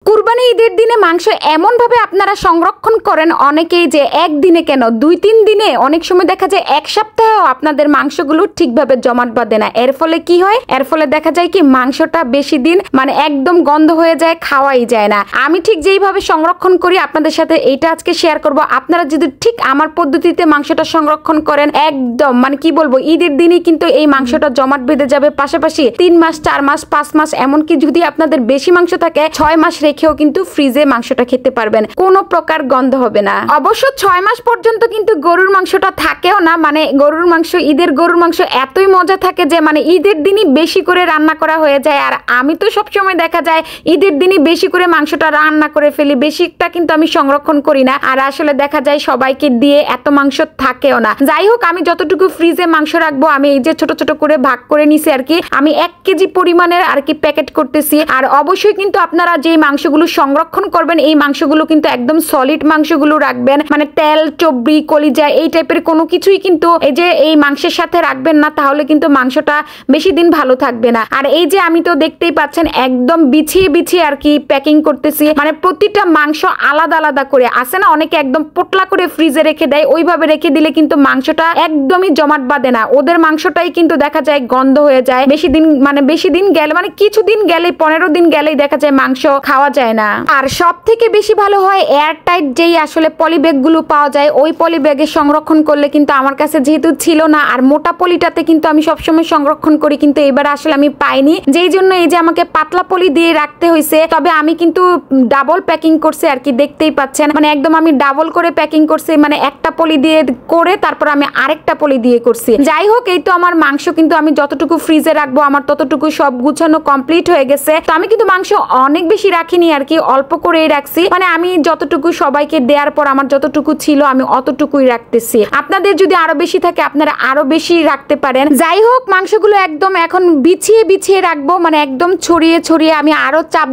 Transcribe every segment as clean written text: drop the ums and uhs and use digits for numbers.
কুরবানি ঈদের দিনে মাংস এমন ভাবে আপনারা সংরক্ষণ করেন অনেকেই যে একদিনে কেন 2-3 দিনে, অনেক সময় দেখা যায় এক সপ্তাহেও আপনাদের মাংসগুলো ঠিকভাবে জমাট বাঁধে না। এর ফলে কি হয়? এর ফলে দেখা যায় কি মাংসটা বেশি দিন মানে একদম গন্ধ হয়ে যায়, খাওয়াই যায় না। আমি ঠিক যেইভাবে সংরক্ষণ করি আপনাদের সাথে এইটা আজকে শেয়ার করব। আপনারা যদি ঠিক আমার পদ্ধতিতে মাংসটা সংরক্ষণ করেন একদম মানে কি বলবো, ঈদের দিনই কিন্তু এই মাংসটা জমাট বেঁধে যাবে। পাশাপাশি 3 মাস 4 মাস 5 মাস এমনকি যদি আপনাদের বেশি মাংস থাকে 6 মাস রেখেও কিন্তু ফ্রিজে মাংসটা খেতে পারবেন, কোনো প্রকার গন্ধ হবে না। অবশ্য 6 মাস পর্যন্ত কিন্তু গরুর মাংসটা থাকেও না, মানে গরুর মাংস, ঈদের গরুর মাংস এতই মজা থাকে যে মানে ঈদের দিনই বেশি করে রান্না করা হয়ে যায়। আর আমি তো সবসময় দেখা যায় ঈদের দিনই বেশি করে মাংসটা রান্না করে ফেলি, বেশিটা কিন্তু আমি সংরক্ষণ করি না। আর আসলে দেখা যায় সবাইকে দিয়ে এত মাংস থাকেও না। যাই হোক, আমি যতটুকু ফ্রিজে মাংস রাখবো আমি এই যে ছোট ছোট করে ভাগ করে নিছি আর কি। আমি 1 কেজি পরিমাণের আর কি প্যাকেট করতেছি। আর অবশ্যই কিন্তু আপনারা যে মাংসগুলো সংরক্ষণ করবেন এই মাংসগুলো কিন্তু একদম সলিড মাংসগুলো রাখবেন, মানে তেল চর্বি কলিজা এই টাইপের কোনো কিছুই কিন্তু এই যে এই মাংসের সাথে রাখবেন না, তাহলে কিন্তু মাংসটা বেশি দিন ভালো থাকবে না। আর এই যে আমি তো দেখতেই পাচ্ছেন একদম বিছিয়ে বিছিয়ে আর কি প্যাকিং করতেছি, মানে প্রতিটা মাংস আলাদা আলাদা করে। আসে না অনেকে একদম পোটলা করে ফ্রিজে রেখে দেয়, ওইভাবে রেখে দিলে কিন্তু মাংসটা একদমই জমাট বাঁধে না। ওদের মাংসটাই কিন্তু দেখা যায় গন্ধ হয়ে যায় বেশি দিন, মানে বেশি দিন গেলে, মানে কিছুদিন গেলেই 15 দিন গেলেই দেখা যায় মাংস খাওয়া যায় না। আর সব থেকে বেশি ভালো হয় এয়ার টাইট যেই আসলে পলি ব্যাগ গুলো পাওয়া যায়, ওই পলি ব্যাগে সংরক্ষণ করলে কিন্তু আমার কাছে যেহেতু ছিল না, আর মোটা পলিটাতে কিন্তু আমি সবসময় সংরক্ষণ করি, কিন্তু এবার আসলে আমি পাইনি, যেই জন্য এই যে আমাকে পাতলা পলি দিয়ে রাখতে হয়েছে। তবে আমি কিন্তু ডাবল প্যাকিং করছি আর কি, দেখতেই পাচ্ছেন মানে একদম আমি ডাবল করে প্যাকিং করছি, মানে একটা পলি দিয়ে করে তারপর আমি আরেকটা পলি দিয়ে করছি। যাই হোক, এই তো আমার মাংস কিন্তু আমি যতটুকু ফ্রিজে রাখবো আমার ততটুকু সব গুছানো কমপ্লিট হয়ে গেছে। তো আমি কিন্তু মাংস অনেক বেশি রাখিনি আর কি, অল্প করেই রাখছি, মানে আমি যতটুকু সবাইকে দেওয়ার পর আমার যতটুকু ছিল আমি অতটুকুই রাখতেছি। আপনাদের যদি আরো বেশি থাকে আপনারা আরো বেশি রাখতে পারেন। যাই হোক, মাংসগুলো একদম এখন বিছিয়ে বিছিয়ে রাখবো, মানে একদম ছড়িয়ে ছড়িয়ে আমি আরো চাপ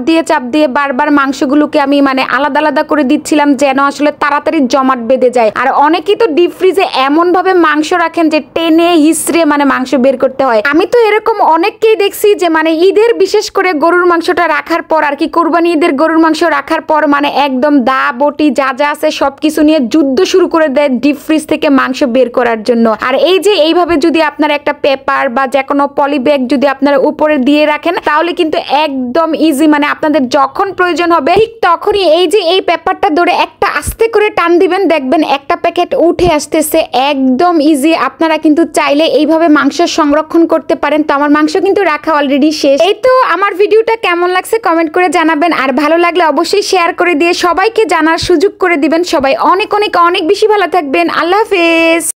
দিয়ে বারবার মাংসগুলোকে আমি মানে আলাদা আলাদা করে দিচ্ছিলাম যেন আসলে তাড়াতাড়ি জমাট বেঁধে যায়। আর অনেকেই তো ডিপ ফ্রিজে এমন ভাবে মাংস রাখেন যে টেনে হিসড়ে মানে মাংস বের করতে হয়। আমি তো এরকম অনেককেই দেখছি যে মানে ঈদের বিশেষ করে গরুর মাংসটা রাখার পর আর কি, কুরবানি ঈদের গরুর মাংস রাখার পর মানে একদম দা বটি যা যা আছে সবকিছু নিয়ে যুদ্ধ শুরু করে দেয় ডিপ ফ্রিজ থেকে মাংস বের করার জন্য। আর এই যে এইভাবে যদি আপনারা একটা পেপার বা যে কোনো পলি ব্যাগ যদি আপনারা উপরে দিয়ে রাখেন তাহলে কিন্তু একদম ইজি, মানে আপনাদের যখন প্রয়োজন হবে ঠিক তখনই এই যে এই পেপারটা ধরে একটা আস্তে করে টান দিবেন, দেখবেন একটা প্যাকেট উঠে আসতেছে, একদম ইজি। আপনারা কিন্তু চাইলে এইভাবে মাংস সংরক্ষণ করতে পারেন। তো আমার মাংস কিন্তু রাখা অলরেডি শেষ। এই তো আমার ভিডিওটা কেমন লাগছে কমেন্ট করে জানাবেন, আর ভালো লাগলে অবশ্যই শেয়ার করে দিয়ে সবাইকে জানার সুযোগ করে দিবেন। সবাই অনেক অনেক অনেক বেশি ভালো থাকবেন। আল্লাহ হাফেজ।